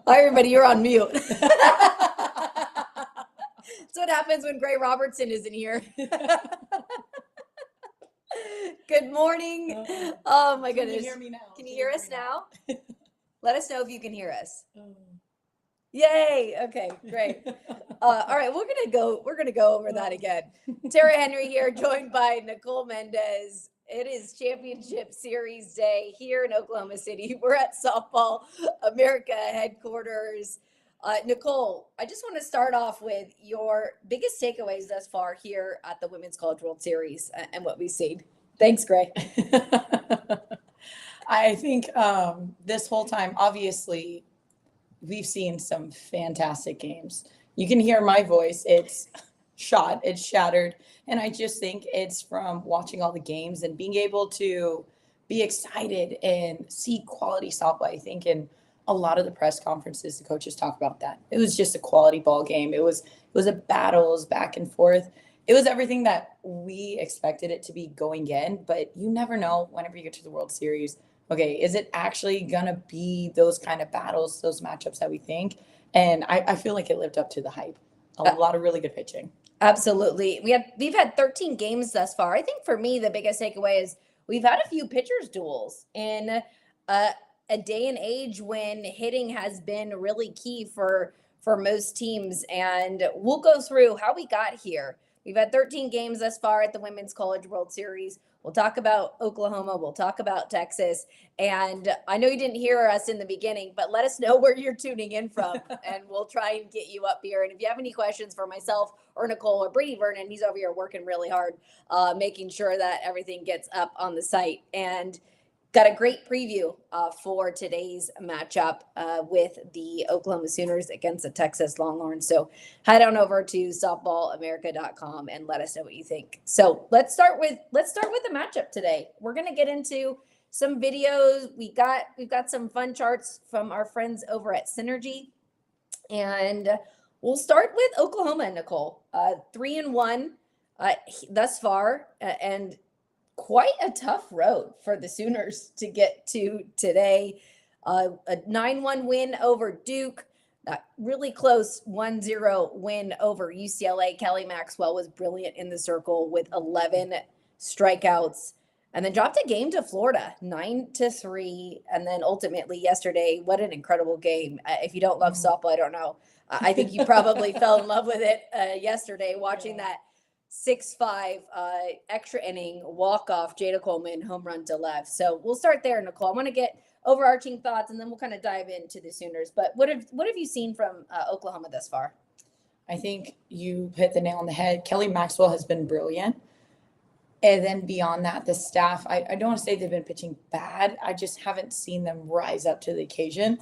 Hi, everybody. You're on mute. That's what happens when Gray Robertson isn't here. Good morning. Oh, my goodness. Can you hear me now? Can you hear us now? Let us know if you can hear us. Yay. Okay, great. All right, we're gonna go over that again. Tara Henry here, joined by Nicole Mendes. It is Championship Series Day here in Oklahoma City. We're at Softball America headquarters. Nicole, I just want to start off with your biggest takeaways thus far here at the Women's College World Series and what we've seen. Thanks, Gray. I think this whole time, obviously, we've seen some fantastic games. You can hear my voice. It's shot, it's shattered. And I just think it's from watching all the games and being able to be excited and see quality softball. I think in a lot of the press conferences, the coaches talk about that. It was just a quality ball game. It was a battle, it was back and forth. It was everything that we expected it to be going in, but you never know whenever you get to the World Series. Okay, is it actually gonna be those kind of battles, those matchups that we think? And I feel like it lived up to the hype. A lot of really good pitching. Absolutely. We've had 13 games thus far. I think for me, the biggest takeaway is we've had a few pitchers duels in a day and age when hitting has been really key for most teams. And we'll go through how we got here. We've had 13 games thus far at the Women's College World Series. We'll talk about Oklahoma. We'll talk about Texas. And I know you didn't hear us in the beginning, but let us know where you're tuning in from, and we'll try and get you up here. And if you have any questions for myself or Nicole or Brady Vernon, he's over here working really hard, making sure that everything gets up on the site. And got a great preview for today's matchup with the Oklahoma Sooners against the Texas Longhorns. So head on over to softballamerica.com and let us know what you think. So let's start with the matchup today. We're going to get into some videos. We've got some fun charts from our friends over at Synergy, and we'll start with Oklahoma, Nicole. 3-1 thus far, and quite a tough road for the Sooners to get to today. A 9-1 win over Duke, really close 1-0 win over UCLA. Kelly Maxwell was brilliant in the circle with 11 strikeouts, and then dropped a game to Florida, 9-3. And then ultimately yesterday, what an incredible game. If you don't love softball, I don't know. I think you probably fell in love with it yesterday, watching that 6-5 extra inning walk-off Jada Coleman home run to left. So we'll start there, Nicole. I want to get overarching thoughts, and then we'll kind of dive into the Sooners. But what have you seen from Oklahoma thus far? I think you hit the nail on the head. Kelly Maxwell has been brilliant. And then beyond that, the staff, I don't want to say they've been pitching bad. I just haven't seen them rise up to the occasion.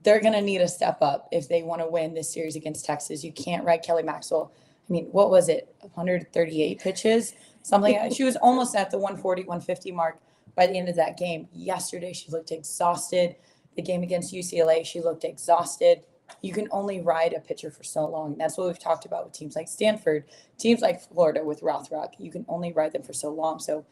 They're going to need a step up if they want to win this series against Texas. You can't ride Kelly Maxwell. I mean, what was it? 138 pitches? Something. She was almost at the 140, 150 mark by the end of that game. Yesterday, she looked exhausted. The game against UCLA, she looked exhausted. You can only ride a pitcher for so long. That's what we've talked about with teams like Stanford, teams like Florida with Rothrock. You can only ride them for so long. So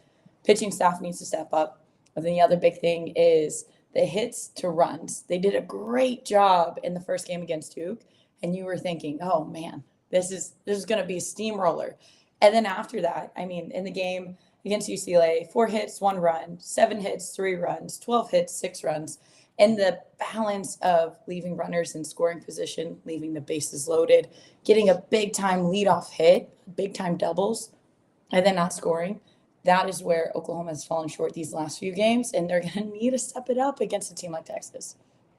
pitching staff needs to step up. And then the other big thing is the hits to runs. They did a great job in the first game against Duke. And you were thinking, oh, man, this is going to be a steamroller. And then after that, I mean, in the game against UCLA, 4 hits, 1 run, 7 hits, 3 runs, 12 hits, 6 runs. And the balance of leaving runners in scoring position, leaving the bases loaded, getting a big-time leadoff hit, big-time doubles, and then not scoring, that is where Oklahoma has fallen short these last few games, and they're going to need to step it up against a team like Texas.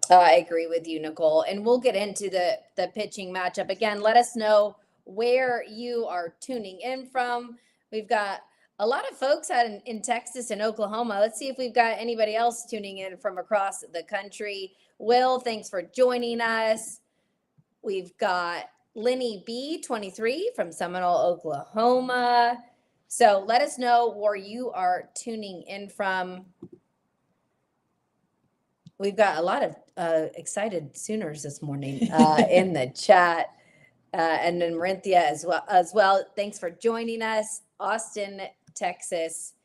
I agree with you, Nicole. And we'll get into the pitching matchup. Again, let us know where you are tuning in from. We've got a lot of folks out in Texas and Oklahoma. Let's see if we've got anybody else tuning in from across the country. Will, thanks for joining us. We've got Lenny B, 23 from Seminole, Oklahoma. So let us know where you are tuning in from. We've got a lot of excited Sooners this morning in the chat. And then Marinthia as well. Thanks for joining us. Austin, Texas,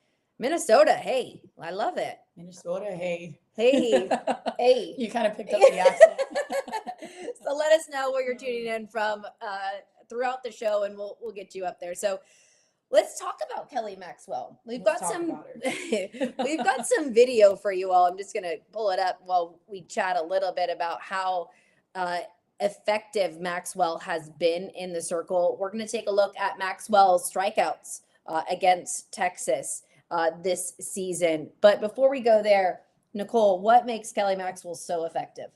Minnesota. Hey, I love it. Minnesota, hey. Hey, hey. You kind of picked up the accent. So let us know where you're tuning in from throughout the show, and we'll get you up there. So let's talk about Kelly Maxwell. We've got some video for you all. I'm just gonna pull it up while we chat a little bit about how effective Maxwell has been in the circle. We're gonna take a look at Maxwell's strikeouts against Texas this season. But before we go there, Nicole, what makes Kelly Maxwell so effective?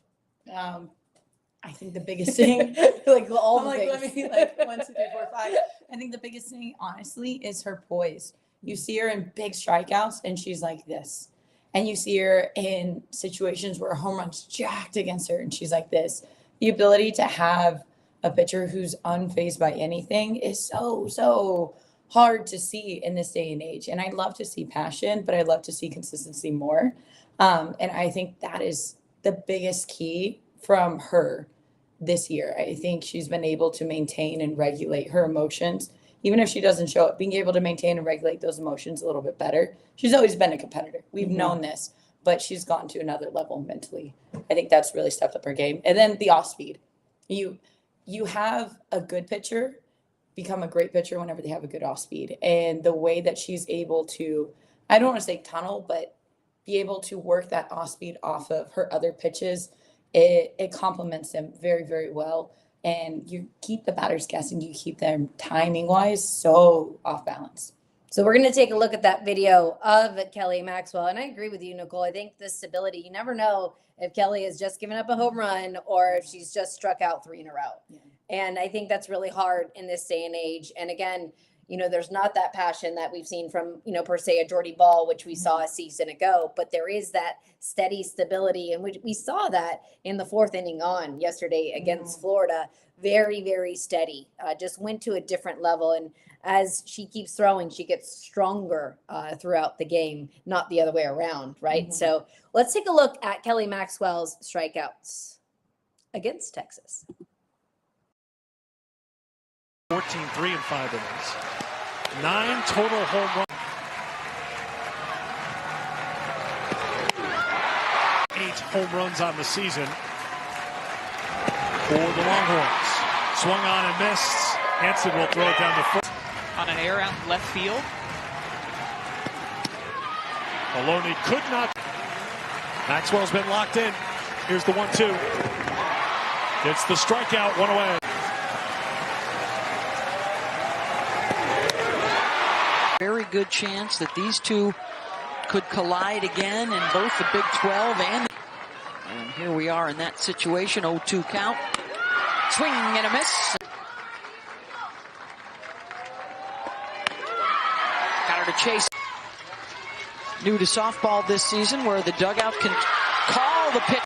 I think the biggest thing, Like all I'm the like, things. let me like 1, 2, 3, 4, 5. I think the biggest thing, honestly, is her poise. You see her in big strikeouts, and she's like this, and you see her in situations where a home run's jacked against her, and she's like this. The ability to have a pitcher who's unfazed by anything is so hard to see in this day and age. And I love to see passion, but I love to see consistency more. And I think that is the biggest key from her this year. I think she's been able to maintain and regulate her emotions, even if she doesn't show it, being able to maintain and regulate those emotions a little bit better. She's always been a competitor. We've known this, but she's gone to another level mentally. I think that's really stepped up her game. And then the off speed. You have a good pitcher become a great pitcher whenever they have a good off speed. And the way that she's able to, I don't want to say tunnel, but be able to work that off speed off of her other pitches, it complements them very, very well. And you keep the batters guessing, you keep them timing wise so off balance. So we're going to take a look at that video of Kelly Maxwell. And I agree with you, Nicole. I think this stability, you never know if Kelly has just given up a home run or if she's just struck out 3 in a row. Yeah. And I think that's really hard in this day and age. And again, there's not that passion that we've seen from, per se, a Jordy Ball, which we saw a season ago, but there is that steady stability. And we saw that in the 4th inning on yesterday against Florida. Very, very steady, just went to a different level. And as she keeps throwing, she gets stronger throughout the game, not the other way around, right? Mm-hmm. So let's take a look at Kelly Maxwell's strikeouts against Texas. 14, 3 and 5 innings. 9 total home runs. 8 home runs on the season for the Longhorns. Swung on and missed. Hansen will throw it down the foot. On an air out left field. Maloney could not. Maxwell's been locked in. Here's the 1-2. Gets the strikeout, 1 away. Very good chance that these two could collide again in both the Big 12 and here we are in that situation. 0-2 count. Swing and a miss. Got her to chase. New to softball this season where the dugout can call the pitch.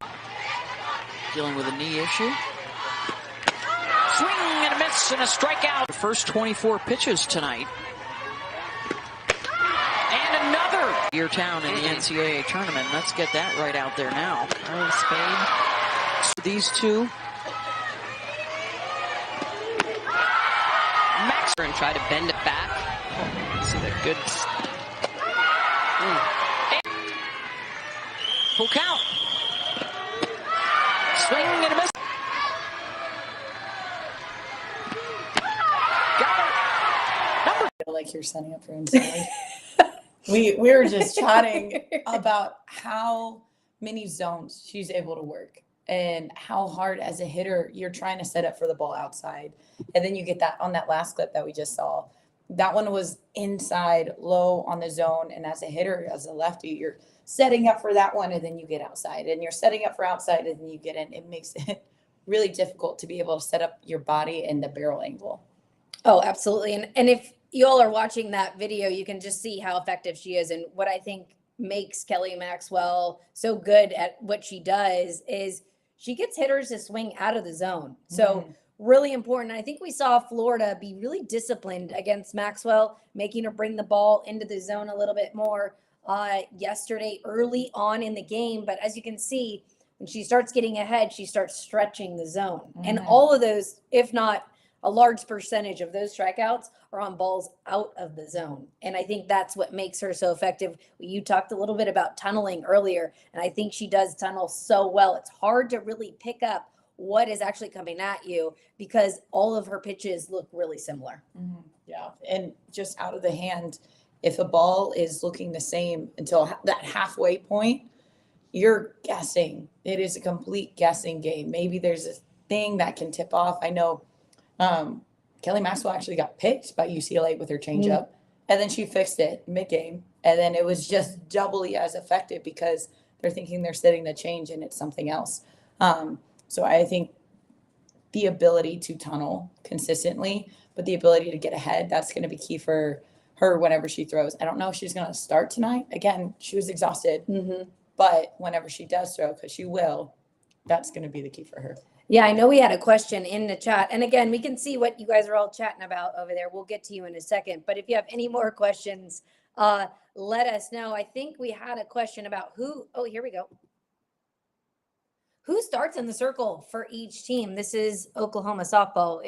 Dealing with a knee issue. Swing and a miss and a strikeout. First 24 pitches tonight. And another Year Town in the NCAA tournament. Let's get that right out there now. Early spade. These two. Max and try to bend it back. See the good. Full count. Swing and a miss. Got it. Number. I feel like you're setting up for inside. we were just chatting about how many zones she's able to work and how hard as a hitter you're trying to set up for the ball outside. And then you get that on that last clip that we just saw. That one was inside, low on the zone. And as a hitter, as a lefty, you're setting up for that one, and then you get outside. And you're setting up for outside, and then you get in. It makes it really difficult to be able to set up your body in the barrel angle. Oh, absolutely. And if you all are watching that video, you can just see how effective she is. And what I think makes Kelly Maxwell so good at what she does is she gets hitters to swing out of the zone. So really important. I think we saw Florida be really disciplined against Maxwell, making her bring the ball into the zone a little bit more yesterday early on in the game. But as you can see, when she starts getting ahead, she starts stretching the zone. And all of those, if not a large percentage of those strikeouts, are on balls out of the zone. And I think that's what makes her so effective. You talked a little bit about tunneling earlier, and I think she does tunnel so well. It's hard to really pick up what is actually coming at you, because all of her pitches look really similar. Yeah. And just out of the hand, if a ball is looking the same until that halfway point, you're guessing. It is a complete guessing game. Maybe there's a thing that can tip off. I know Kelly Maxwell actually got picked by UCLA with her changeup, and then she fixed it mid-game, and then it was just doubly as effective because they're thinking they're setting the change and it's something else. So I think the ability to tunnel consistently, but the ability to get ahead, that's going to be key for her whenever she throws. I don't know if she's going to start tonight. Again, she was exhausted, but whenever she does throw, because she will, that's going to be the key for her. Yeah, I know we had a question in the chat. And again, we can see what you guys are all chatting about over there. We'll get to you in a second. But if you have any more questions, let us know. I think we had a question about here we go. Who starts in the circle for each team? This is Oklahoma softball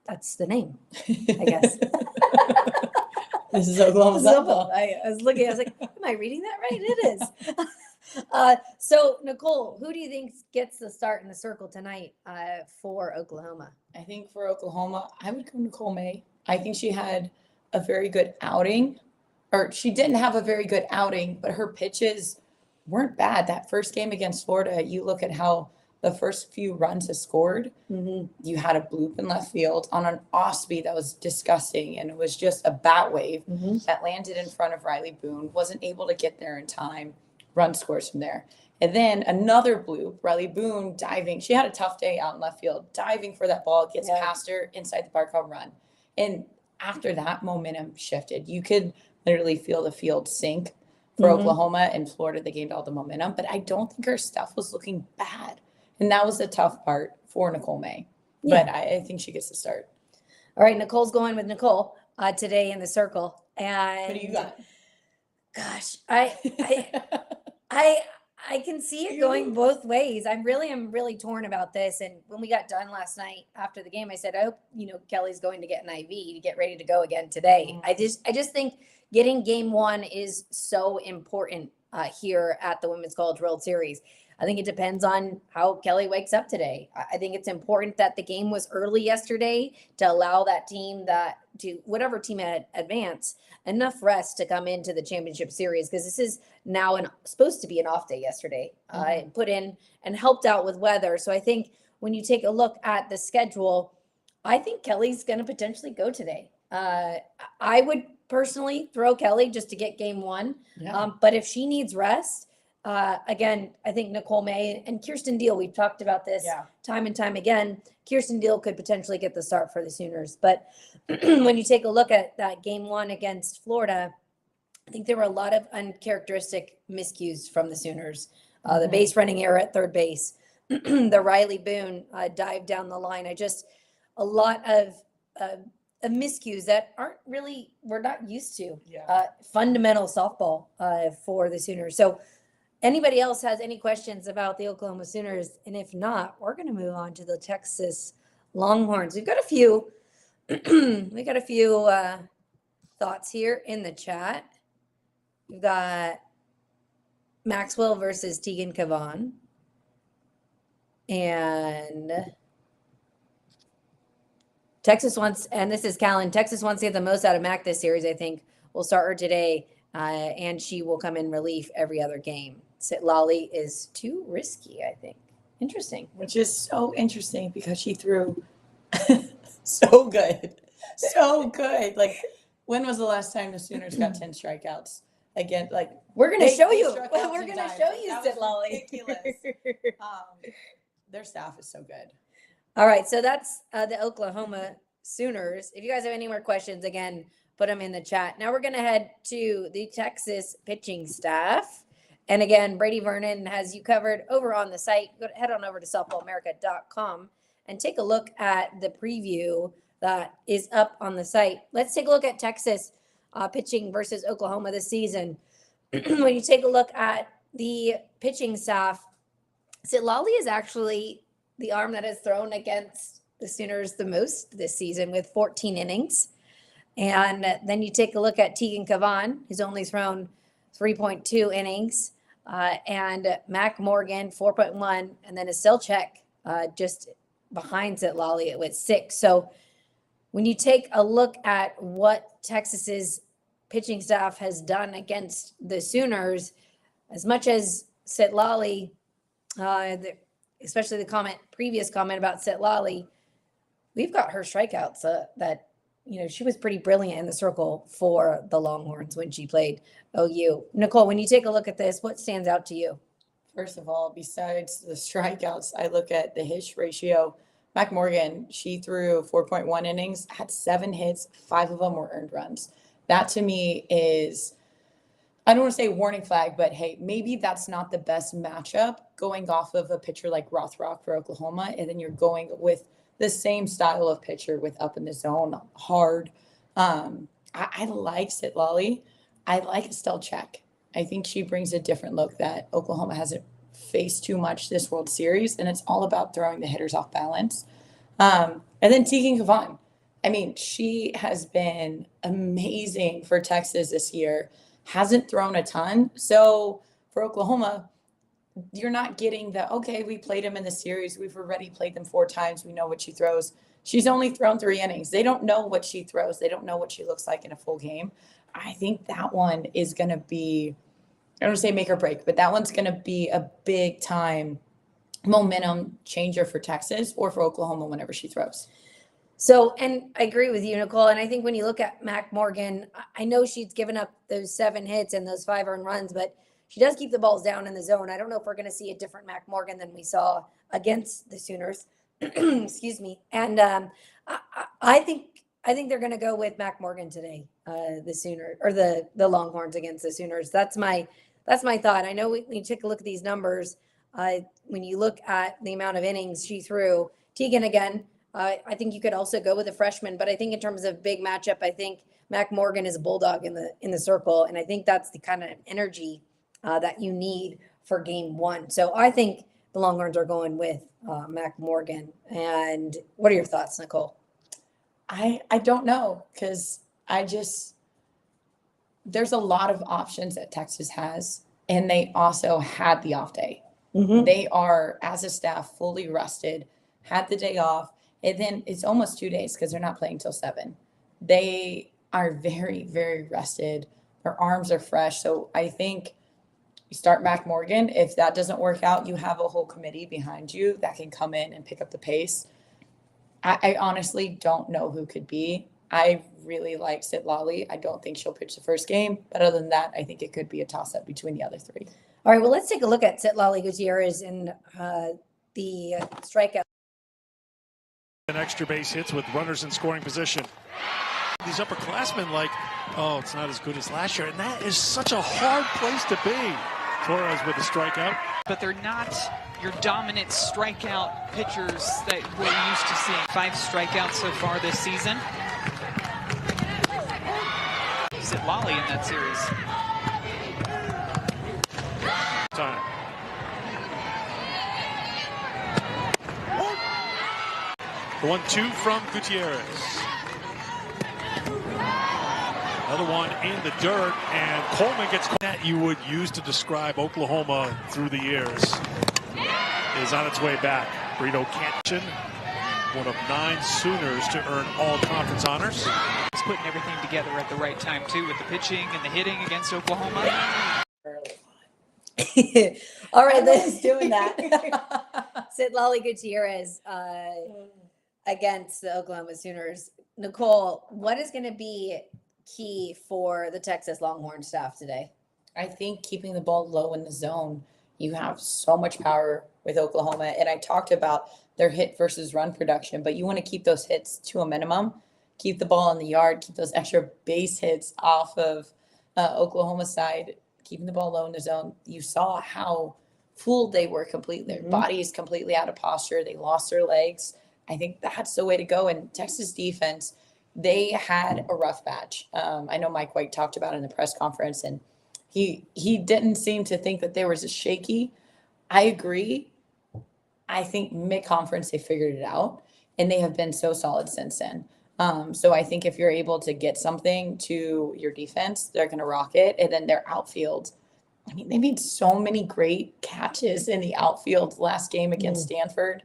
that's the name, I guess. This is Oklahoma softball. I was looking, I was like, am I reading that right? It is. So Nicole, who do you think gets the start in the circle tonight for Oklahoma? I think for Oklahoma, I would go Nicole May. I think she had a very good outing, or she didn't have a very good outing, but her pitches weren't bad. That first game against Florida, you look at how the first few runs is scored. You had a bloop in left field on an off speed that was disgusting, and it was just a bat wave that landed in front of Riley Boone, wasn't able to get there in time. Run scores from there. And then another bloop, Riley Boone diving. She had a tough day out in left field, diving for that ball, gets past her inside the park, home run. And after that, momentum shifted. You could literally feel the field sink for Oklahoma, and Florida, they gained all the momentum. But I don't think her stuff was looking bad. And that was the tough part for Nicole May. But I think she gets to start. All right, Nicole's going with Nicole today in the circle. And What do you got? Gosh, I can see it going both ways. I'm really torn about this. And when we got done last night after the game, I said, I hope, Kelly's going to get an IV to get ready to go again today. I just think getting game one is so important here at the Women's College World Series. I think it depends on how Kelly wakes up today. I think it's important that the game was early yesterday to allow that team whatever team had advance enough rest to come into the championship series, because this is now supposed to be an off day yesterday. Put in and helped out with weather. So I think when you take a look at the schedule, I think Kelly's going to potentially go today. I would personally throw Kelly just to get game one. But if she needs rest, again, I think Nicole May and Kirsten Deal, we've talked about this time and time again. Kirsten Deal could potentially get the start for the Sooners. But when you take a look at that game one against Florida, I think there were a lot of uncharacteristic miscues from the Sooners. The base running error at third base, the Riley Boone dive down the line. A lot of miscues that we're not used to. Fundamental softball for the Sooners. So anybody else has any questions about the Oklahoma Sooners? And if not, we're going to move on to the Texas Longhorns. We've got a few thoughts here in the chat. We've got Maxwell versus Tegan Cavan. And Texas wants, and this is Callan, Texas wants to get the most out of Mac this series, I think. We'll start her today, and she will come in relief every other game. Lolly is too risky, I think. Interesting. Which is so interesting because she threw so good. So good. Like, when was the last time the Sooners got 10 strikeouts? Again, we're going to show you. struck We're out going 10 to times. show you, That Sid was Lolly. ridiculous. Their staff is so good. All right, so that's the Oklahoma Sooners. If you guys have any more questions, again, put them in the chat. Now we're going to head to the Texas pitching staff. And again, Brady Vernon has you covered over on the site. Head on over to softballamerica.com and take a look at the preview that is up on the site. Let's take a look at Texas pitching versus Oklahoma this season. When you take a look at the pitching staff, Lolly is actually the arm that has thrown against the Sooners the most this season with 14 innings. And then you take a look at Tegan Cavan, who's only thrown 3.2 innings. and Mac Morgan 4.1, and then Estelle Check just behind Zitlali with 6. So when you take a look at what Texas's pitching staff has done against the Sooners, as much as Zitlali, especially the previous comment about Zitlali, we've got her strikeouts that, she was pretty brilliant in the circle for the Longhorns when she played OU. Nicole, when you take a look at this, what stands out to you? First of all, besides the strikeouts, I look at the hit ratio. Mac Morgan, she threw 4.1 innings, had 7 hits, 5 of them were earned runs. That to me is, I don't want to say warning flag, but hey, maybe that's not the best matchup going off of a pitcher like Rothrock for Oklahoma, and then you're going with the same style of pitcher with up in the zone, hard. I like Zitlali. I like Estelle Check. I think she brings a different look that Oklahoma hasn't faced too much this World Series, and it's all about throwing the hitters off balance. And then Tegan Kavan. I mean, she has been amazing for Texas this year. Hasn't thrown a ton. So for Oklahoma, you're not getting okay, we played him in the series. We've already played them 4 times. We know what she throws. She's only thrown 3 innings. They don't know what she throws. They don't know what she looks like in a full game. I think that one is going to be, I don't want to say make or break, but that one's going to be a big time momentum changer for Texas or for Oklahoma whenever she throws. So, and I agree with you, Nicole. And I think when you look at Mac Morgan, I know she's given up those 7 hits and those 5 earned runs, but she does keep the balls down in the zone. I don't know if we're going to see a different Mac Morgan than we saw against the Sooners. Excuse me. And I think they're going to go with Mac Morgan today. The Sooner or the Longhorns against the Sooners. That's my thought. I know when you take a look at these numbers, when you look at the amount of innings she threw, Tegan again. I think you could also go with a freshman, but I think in terms of big matchup, I think Mac Morgan is a bulldog in the circle, and I think that's the kind of energy that you need for game 1. So I think the Longhorns are going with Mac Morgan. And what are your thoughts, Nicole? I don't know, because there's a lot of options that Texas has, and they also had the off day. Mm-hmm. They are, as a staff, fully rested, had the day off, and then it's almost 2 days because they're not playing till 7. They are very, very rested. Their arms are fresh. So I think you start Mac Morgan. If that doesn't work out, you have a whole committee behind you that can come in and pick up the pace. I honestly don't know who could be. I really like Zitlali. I don't think she'll pitch the first game. But other than that, I think it could be a toss-up between the other 3. All right, well, let's take a look at Zitlali Gutierrez in the strikeout. And extra base hits with runners in scoring position. These upperclassmen it's not as good as last year. And that is such a hard place to be. Torres with a strikeout. But they're not your dominant strikeout pitchers that we're used to seeing. 5 strikeouts so far this season. Zitlali in that series. Time. The 1-2 from Gutierrez. Another one in the dirt, and Coleman gets that you would use to describe Oklahoma through the years. Is on its way back. Brito Canton, one of 9 Sooners to earn all conference honors. He's putting everything together at the right time, too, with the pitching and the hitting against Oklahoma. All right, let's doing that. Zitlali Gutierrez against the Oklahoma Sooners. Nicole, what is going to be key for the Texas Longhorn staff today? I think keeping the ball low in the zone. You have so much power with Oklahoma. And I talked about their hit versus run production, but you want to keep those hits to a minimum. Keep the ball in the yard, keep those extra base hits off of Oklahoma side, keeping the ball low in the zone. You saw how fooled they were completely. Their bodies completely out of posture. They lost their legs. I think that's the way to go. And Texas defense, they had a rough patch. I know Mike White talked about it in the press conference, and he didn't seem to think that they were as shaky. I agree. I think mid-conference they figured it out, and they have been so solid since then. So I think if you're able to get something to your defense, they're going to rock it. And then their outfield, I mean, they made so many great catches in the outfield last game against Stanford.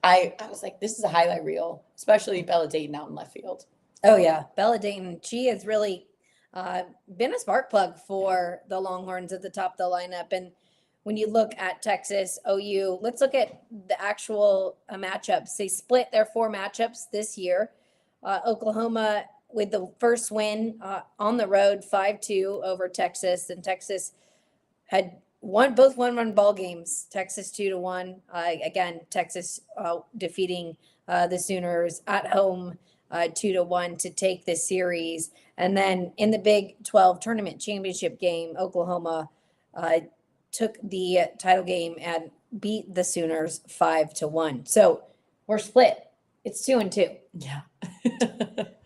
I was like, this is a highlight reel, especially Bella Dayton out in left field. Oh yeah, Bella Dayton. She has really been a spark plug for the Longhorns at the top of the lineup. And when you look at Texas OU, let's look at the actual matchups. They split their 4 matchups this year. Oklahoma with the first win on the road, 5-2 over Texas, and Texas had both one-run ball games. Texas 2-1. Again, Texas defeating the Sooners at home 2-1 to take this series. And then in the Big 12 tournament championship game, Oklahoma took the title game and beat the Sooners 5-1. So we're split. It's 2-2. Yeah.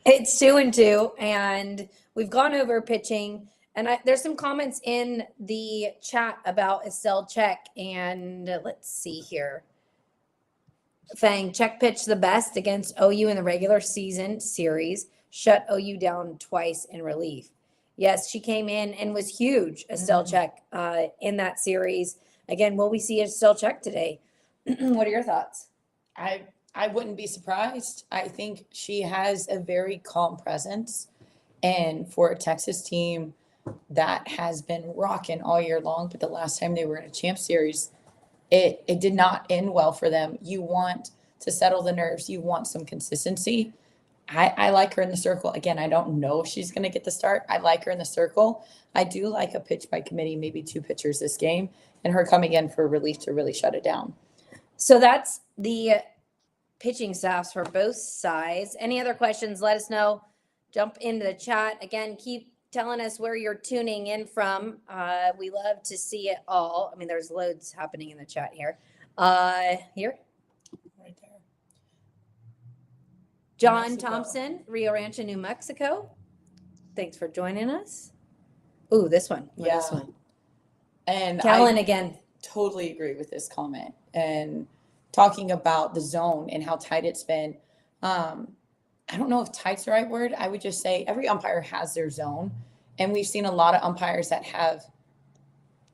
It's 2-2, and we've gone over pitching. And there's some comments in the chat about Estelle Check, and let's see here. Fang, Check pitched the best against OU in the regular season series, shut OU down twice in relief. Yes, she came in and was huge, Estelle Check, in that series. Again, will we see Estelle Check today? What are your thoughts? I wouldn't be surprised. I think she has a very calm presence. And for a Texas team that has been rocking all year long, but the last time they were in a champ series, it did not end well for them. You want to settle the nerves. You want some consistency. I like her in the circle. Again, I don't know if she's going to get the start. I like her in the circle. I do like a pitch by committee, maybe 2 pitchers this game, and her coming in for relief to really shut it down. So that's the pitching staffs for both sides. Any other questions, let us know. Jump into the chat. Again, keep telling us where you're tuning in from. We love to see it all. I mean, there's loads happening in the chat here. Here. Right there. John Mexico. Thompson, Rio Rancho, New Mexico. Thanks for joining us. Ooh, this one. Yeah. This one. And Callan I again. totally agree with this comment. And talking about the zone and how tight it's been. I don't know if tight's the right word. I would just say every umpire has their zone. And we've seen a lot of umpires that have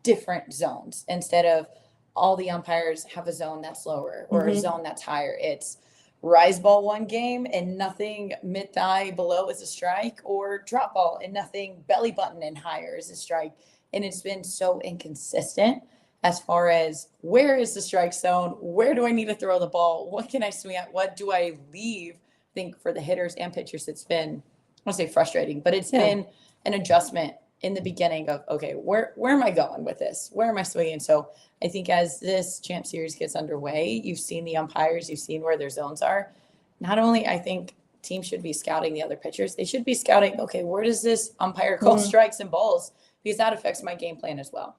different zones instead of all the umpires have a zone that's lower or a zone that's higher. It's rise ball one game and nothing mid thigh below is a strike, or drop ball and nothing belly button and higher is a strike. And it's been so inconsistent as far as where is the strike zone? Where do I need to throw the ball? What can I swing at? What do I leave? I think for the hitters and pitchers, it's been, I want to say frustrating, but it's been an adjustment in the beginning of, okay, where am I going with this? Where am I swinging? So I think as this champ series gets underway, you've seen the umpires, you've seen where their zones are. Not only I think teams should be scouting the other pitchers, they should be scouting, okay, where does this umpire call strikes and balls? Because that affects my game plan as well.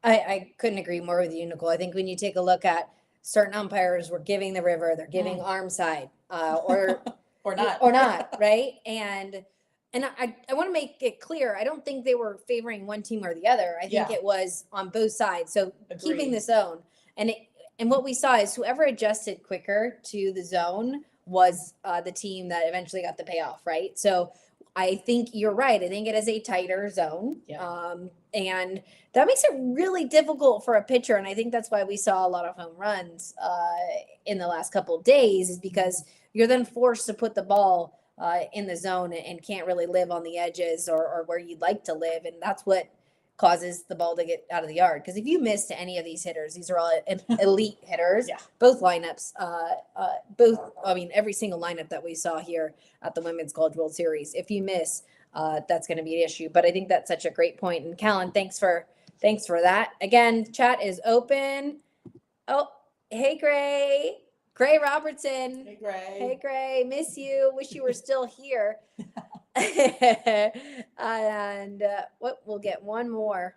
I couldn't agree more with you, Nicole. I think when you take a look at certain umpires, were giving the river, they're giving arm side, or not, right? And I want to make it clear, I don't think they were favoring one team or the other. I think it was on both sides. So keeping the zone. And what we saw is whoever adjusted quicker to the zone was the team that eventually got the payoff, right? So I think you're right. I think it is a tighter zone. And that makes it really difficult for a pitcher. And I think that's why we saw a lot of home runs in the last couple of days, is because you're then forced to put the ball in the zone and can't really live on the edges or where you'd like to live. And that's what causes the ball to get out of the yard. Because if you miss to any of these hitters, these are all elite hitters, both lineups, every single lineup that we saw here at the Women's College World Series. If you miss, that's going to be an issue. But I think that's such a great point. And Callan, thanks for that. Again, chat is open. Oh, hey, Gray Robertson. Hey, Gray. Hey, Gray. Miss you. Wish you were still here. And we'll get one more.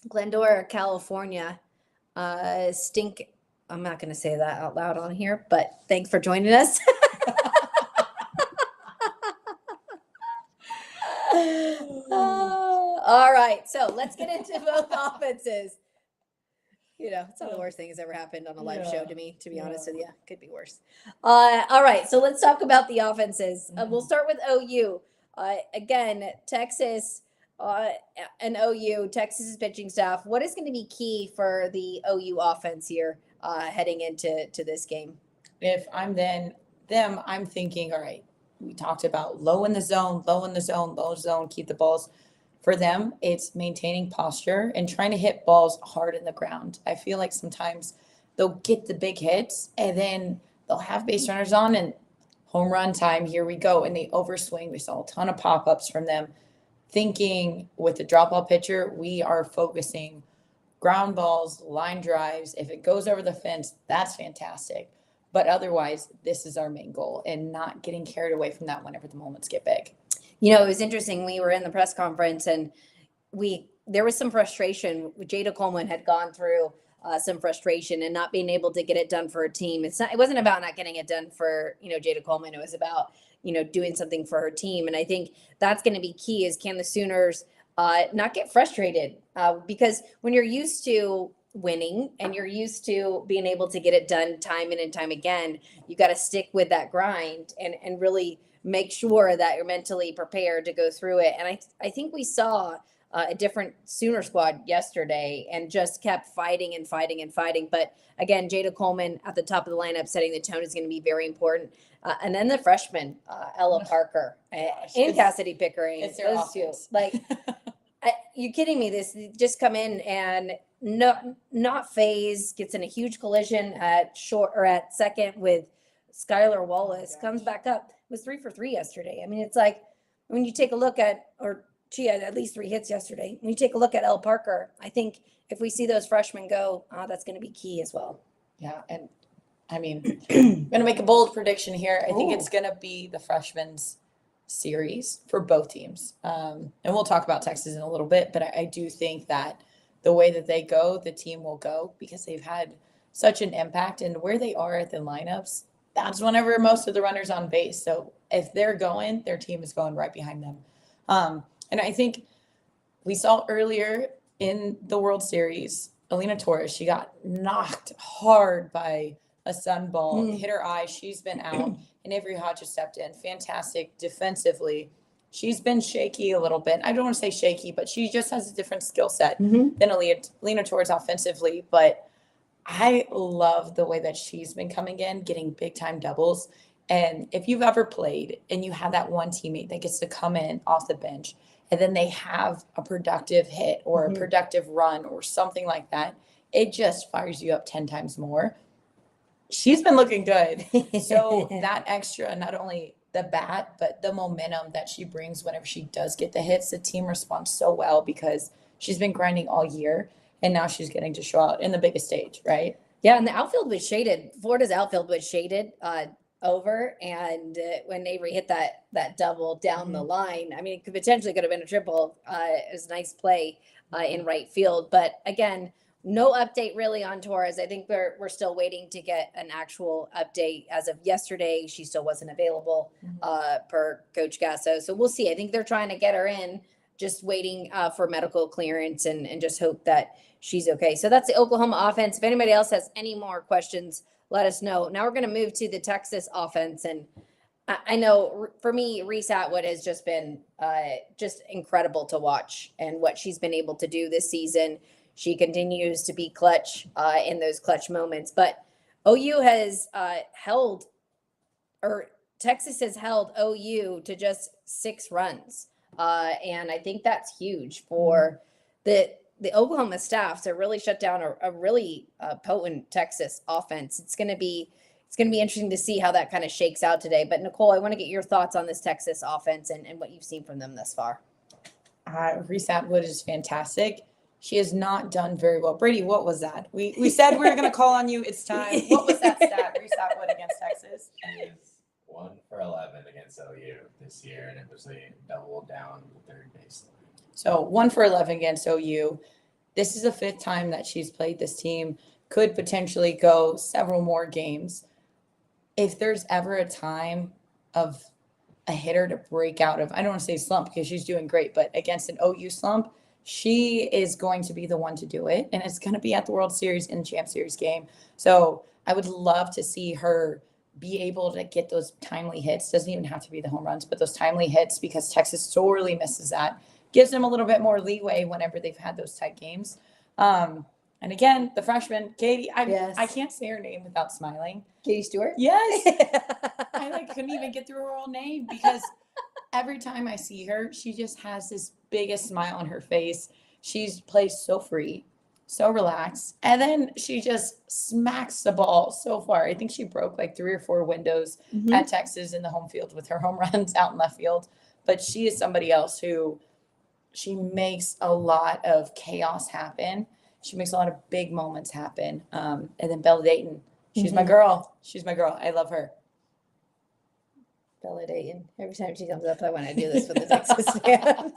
Glendora, California. Stink. I'm not going to say that out loud on here, but thanks for joining us. All right. So let's get into both offenses. You know, it's not the worst thing that's ever happened on a live show to me, to be honest with you. Could be worse. All right. So let's talk about the offenses. We'll start with OU. Again, Texas uh, an OU, Texas's pitching staff. What is going to be key for the OU offense here heading into this game? If I'm them, I'm thinking, all right, we talked about low in the zone, low zone, keep the balls. For them, it's maintaining posture and trying to hit balls hard in the ground. I feel like sometimes they'll get the big hits and then they'll have base runners on and home run time, here we go. And they overswing. We saw a ton of pop-ups from them. Thinking with the drop ball pitcher, we are focusing ground balls, line drives. If it goes over the fence, that's fantastic. But otherwise, this is our main goal and not getting carried away from that whenever the moments get big. You know, it was interesting. We were in the press conference and there was some frustration. Jada Coleman had gone through some frustration and not being able to get it done for her team. It wasn't about not getting it done for, Jada Coleman. It was about, doing something for her team. And I think that's going to be key is can the Sooners not get frustrated? Because when you're used to winning and you're used to being able to get it done time in and time again, you got to stick with that grind and really make sure that you're mentally prepared to go through it. And I think we saw a different Sooner squad yesterday and just kept fighting and fighting and fighting. But again, Jada Coleman at the top of the lineup setting the tone is going to be very important. And then the freshman, Ella Parker and Cassidy Pickering. It's their those two. offense. Like, you kidding me? This just come in and not phase, gets in a huge collision at second with Skylar Wallace, comes back up, was 3 for 3 yesterday. I mean, it's like when you take a look at, or she had at least 3 hits yesterday. When you take a look at Elle Parker, I think if we see those freshmen go, that's going to be key as well. Yeah, and I mean, I'm going to make a bold prediction here. I think it's Ooh. going to be the freshmen's series for both teams. And we'll talk about Texas in a little bit, but I do think that the way that they go, the team will go because they've had such an impact and where they are at the lineups. That's whenever most of the runners on base. So if they're going, their team is going right behind them. And I think we saw earlier in the World Series, Alina Torres, she got knocked hard by a sun ball, hit her eye. She's been out, and Avery Hodges stepped in. Fantastic defensively. She's been shaky a little bit. I don't want to say shaky, but she just has a different skill set than Alina Torres offensively. But I love the way that she's been coming in, getting big time doubles. And if you've ever played and you have that one teammate that gets to come in off the bench and then they have a productive hit or a productive run or something like that, it just fires you up 10 times more. She's been looking good. So that extra, not only the bat, but the momentum that she brings whenever she does get the hits, the team responds so well because she's been grinding all year. And now she's getting to show out in the biggest stage, right? Yeah, and the outfield was shaded. Florida's outfield was shaded over, and when Avery hit that double down the line, I mean, it could have been a triple. It was a nice play in right field, but again, no update really on Torres. I think we're still waiting to get an actual update. As of yesterday, she still wasn't available per Coach Gasso, so we'll see. I think they're trying to get her in. Just waiting for medical clearance and just hope that she's okay. So that's the Oklahoma offense. If anybody else has any more questions, let us know. Now we're going to move to the Texas offense. And I know for me, Reese Atwood has just been just incredible to watch and what she's been able to do this season. She continues to be clutch in those clutch moments. But OU has Texas has held OU to just 6 runs. And I think that's huge for the Oklahoma staff to really shut down a really potent Texas offense. It's going to be interesting to see how that kind of shakes out today. But Nicole, I want to get your thoughts on this Texas offense and what you've seen from them thus far. Reese Atwood is fantastic. She has not done very well. Brady, what was that? We said we were going to call on you. It's time. What was that stat, Reese Atwood against Texas? 1 for 11 against OU this year, and it was a double down the third baseline. So 1 for 11 against OU. This is the 5th time that she's played this team. Could potentially go several more games. If there's ever a time of a hitter to break out of, I don't want to say slump because she's doing great, but against an OU slump, she is going to be the one to do it. And it's going to be at the World Series in the Champ Series game. So I would love to see her be able to get those timely hits. Doesn't even have to be the home runs, but those timely hits because Texas sorely misses that. gives them a little bit more leeway whenever they've had those tight games. And again, the freshman, Katie, Yes. I can't say her name without smiling. Katie Stewart? Yes. I couldn't even get through her whole name because every time I see her, she just has this biggest smile on her face. She's plays so free, so relaxed. And then she just smacks the ball so far. I think she broke like 3 or 4 windows at Texas in the home field with her home runs out in left field. But she is somebody else who she makes a lot of chaos happen. She makes a lot of big moments happen. And then Bella Dayton, she's my girl. She's my girl. I love her. Bella Dayton. Every time she comes up, I want to do this with the Texas fans.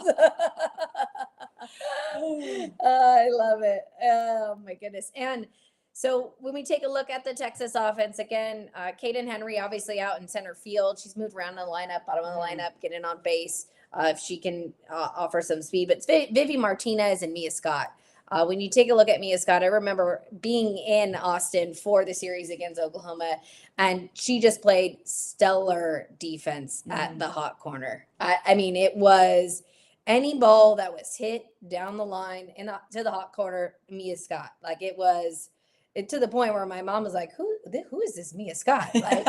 I love it. Oh my goodness. And so when we take a look at the Texas offense again, Kaden Henry obviously out in center field. She's moved around the lineup, bottom of the lineup, getting on base if she can offer some speed. But it's Vivi Martinez and Mia Scott. When you take a look at Mia Scott, I remember being in Austin for the series against Oklahoma, and she just played stellar defense at the hot corner. I mean, it was any ball that was hit down the line to the hot corner, Mia Scott. Like it was to the point where my mom was like, who is this Mia Scott? Like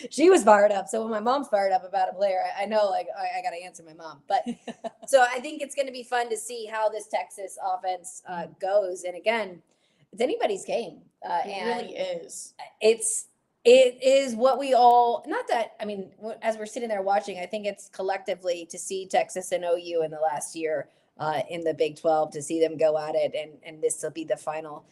she was fired up. So when my mom's fired up about a player, I know like I got to answer my mom. But so I think it's going to be fun to see how this Texas offense goes. And again, it's anybody's game. It really is. It is what we all, not that, I mean, as we're sitting there watching, I think it's collectively to see Texas and OU in the last year in the Big 12, to see them go at it. And this will be the final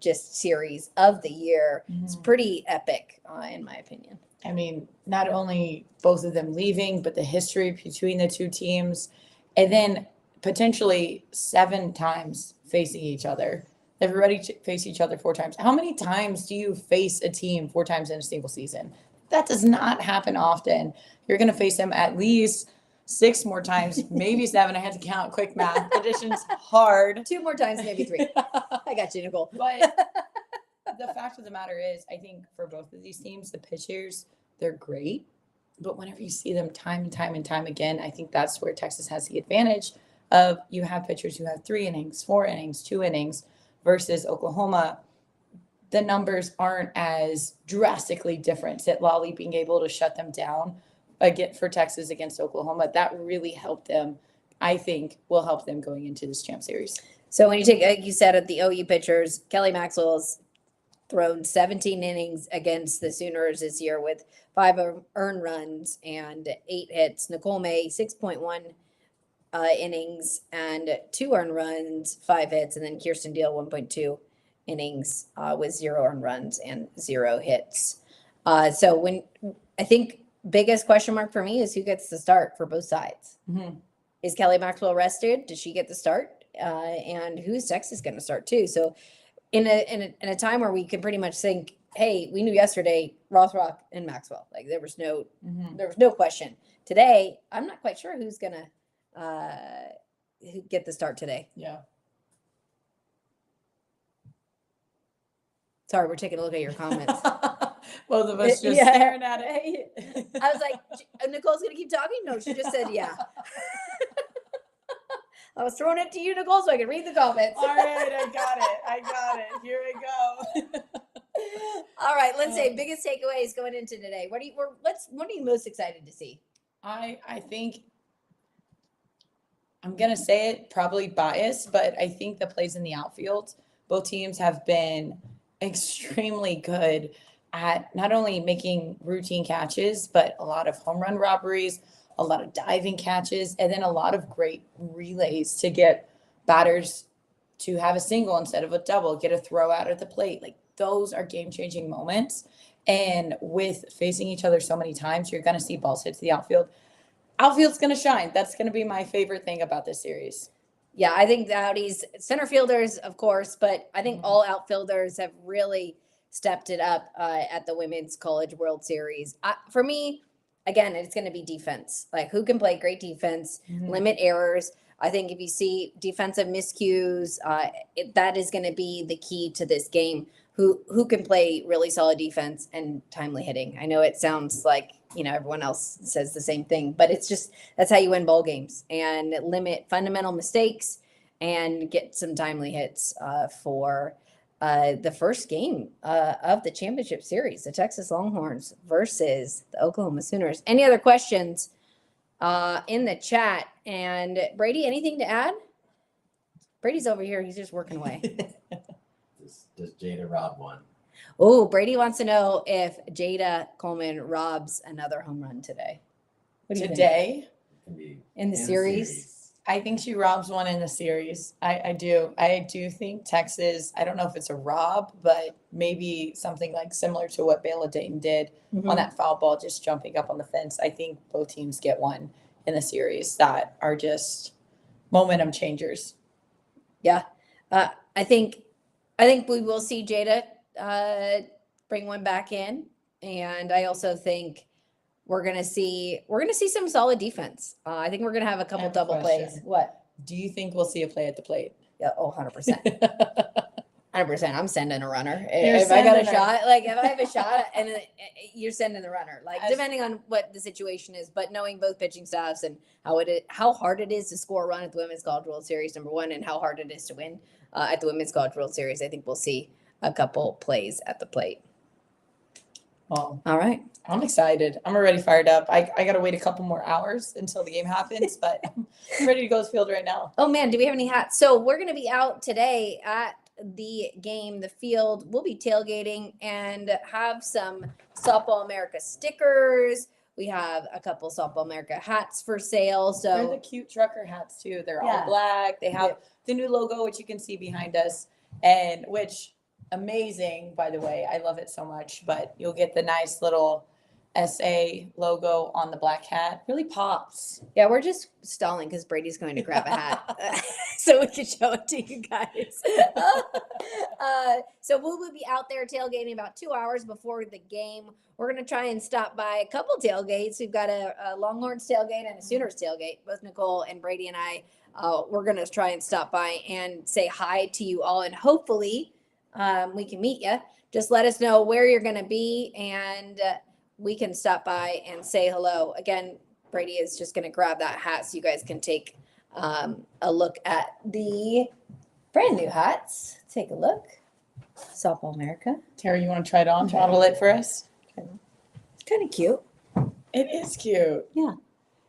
just series of the year. It's pretty epic, in my opinion. I mean, not only both of them leaving, but the history between the two teams, and then potentially 7 times facing each other. They've already faced each other 4 times. How many times do you face a team 4 times in a single season? That does not happen often. You're going to face them at least 6 more times, maybe 7. I had to count. Quick math. Addition's hard. 2 more times, maybe 3. I got you, Nicole. But the fact of the matter is, I think for both of these teams, the pitchers, they're great. But whenever you see them time and time and time again, I think that's where Texas has the advantage of you have pitchers who have 3 innings, 4 innings, 2 innings versus Oklahoma. The numbers aren't as drastically different. Lally being able to shut them down again for Texas against Oklahoma, that really helped them. I think will help them going into this champ series. So when you take, like you said, at the OU pitchers, Kelly Maxwell's thrown 17 innings against the Sooners this year with 5 earned runs and 8 hits. Nicole May, 6.1 innings and 2 earned runs, 5 hits. And then Kirsten Deal, 1.2 innings with 0 earned runs and 0 hits. So when I think biggest question mark for me is who gets the start for both sides. Is Kelly Maxwell rested? Does she get the start? And who's Texas going to start too? So in a time where we can pretty much think, hey, we knew yesterday Rothrock and Maxwell, like there was no question. Today, I'm not quite sure who's going to get the start today. Yeah. Sorry, we're taking a look at your comments. Both of us just staring at it. I was like, Nicole's going to keep talking? No, she just said, yeah. I was throwing it to you, Nicole, so I could read the comments. All right, I got it. Here we go. All right, Lindsay, biggest takeaways going into today. What are you most excited to see? I think I'm gonna say it, probably biased, but I think the plays in the outfield, both teams have been extremely good at not only making routine catches, but a lot of home run robberies, a lot of diving catches, and then a lot of great relays to get batters to have a single instead of a double, get a throw out at the plate. Like those are game-changing moments. And with facing each other so many times, you're going to see balls hit to the outfield. Outfield's going to shine. That's going to be my favorite thing about this series. Yeah, I think the Audis, center fielders, of course, but I think all outfielders have really stepped it up at the Women's College World Series. For me, again, it's going to be defense. Like who can play great defense, limit errors. I think if you see defensive miscues, that is going to be the key to this game. Who can play really solid defense and timely hitting. I know it sounds like everyone else says the same thing, but it's just, that's how you win bowl games and limit fundamental mistakes and get some timely hits for the first game of the championship series, the Texas Longhorns versus the Oklahoma Sooners. Any other questions in the chat? And Brady, anything to add? Brady's over here. He's just working away. Does Jada rob one? Oh, Brady wants to know if Jada Coleman robs another home run today. What do you think? Today, It can be In the series? I think she robs one in the series. I do. I do think Texas, I don't know if it's a rob, but maybe something like similar to what Bela Dayton did on that foul ball, just jumping up on the fence. I think both teams get one in the series that are just momentum changers. Yeah. I think we will see Jada bring one back in. And I also think we're gonna see some solid defense. I think we're gonna have a couple have a double plays. question. What? Do you think we'll see a play at the plate? Yeah, 100%. 100%. I'm sending a runner. You're If I got a sending her. shot, like if I have a shot and you're sending the runner, like As- depending on what the situation is, but knowing both pitching staffs and how hard it is to score a run at the Women's College World Series, number one, and how hard it is to win at the Women's College World Series, I think we'll see a couple plays at the plate. Well, All right. I'm excited. I'm already fired up. I got to wait a couple more hours until the game happens, but I'm ready to go to the field right now. Oh man, do we have any hats? So we're going to be out today at the game, the field. We'll be tailgating and have some Softball America stickers. We have a couple Softball America hats for sale. They're So the cute trucker hats too. They're Yeah. all black. They have the new logo, which you can see behind us, and which amazing, by the way. I love it so much. But you'll get the nice little SA logo on the black hat. Really pops. yeah, we're just stalling because Brady's going to grab a hat so we can show it to you guys. So we will be out there tailgating about 2 hours before the game. We're going to try and stop by a couple tailgates. We've got a Longhorns tailgate and a Sooners tailgate. Both Nicole and Brady and I, we're going to try and stop by and say hi to you all. And hopefully we can meet you. Just let us know where you're going to be and we can stop by and say hello. Again, Brady is just going to grab that hat so you guys can take a look at the brand new hats. Take a look. Softball America. Terry, you want to try it on? Model it for us. It's kind of cute. It is cute.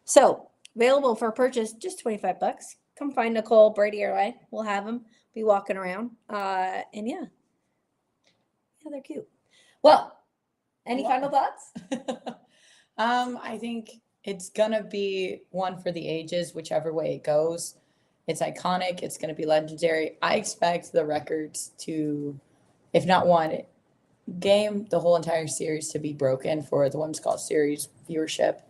So available for purchase, just $25. Come find Nicole, Brady, or I. We'll have them be walking around. And yeah, they're cute. Well, any final thoughts? I think it's gonna be one for the ages, whichever way it goes. It's iconic. It's gonna be legendary. I expect the records to, if not one game, the whole entire series to be broken for the Women's College Series viewership.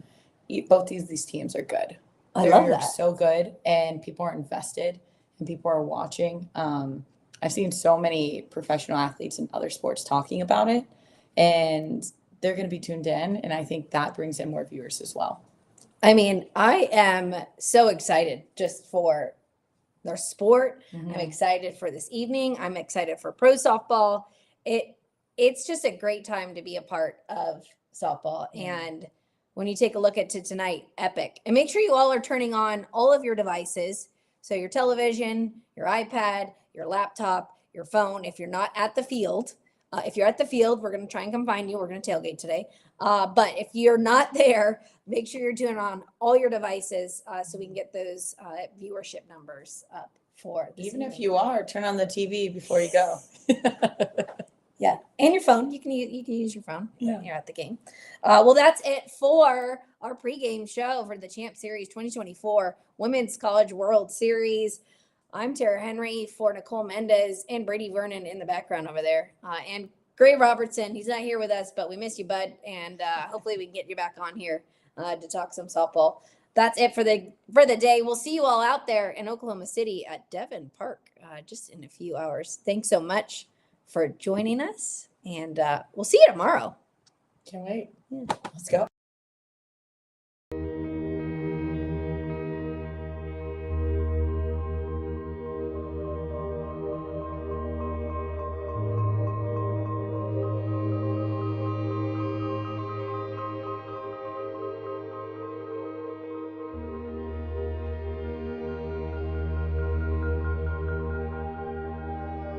Both these teams are good. I love They're that. so good, and people are invested, and people are watching. I've seen so many professional athletes in other sports talking about it, and they're going to be tuned in, and I think that brings in more viewers as well. I mean, I am so excited just for their sport. I'm excited for this evening. I'm excited for pro softball. It's just a great time to be a part of softball. And when you take a look at tonight, epic. And make sure you all are turning on all of your devices. So your television, your iPad, your laptop, your phone. If you're not at the field, if you're at the field, we're going to try and come find you. We're going to tailgate today. But if you're not there, make sure you're doing on all your devices so we can get those viewership numbers up for this Even if evening. you are, turn on the TV before you go. Yeah, and your phone. You can use your phone Yeah. when you're at the game. Well, that's it for our pregame show for the Champ Series 2024 Women's College World Series. I'm Tara Henry for Nicole Mendes and Brady Vernon in the background over there. And Gray Robertson, he's not here with us, but we miss you, bud. And hopefully we can get you back on here to talk some softball. That's it for the day. We'll see you all out there in Oklahoma City at Devon Park just in a few hours. Thanks so much for joining us, and we'll see you tomorrow. Can't wait. Let's go.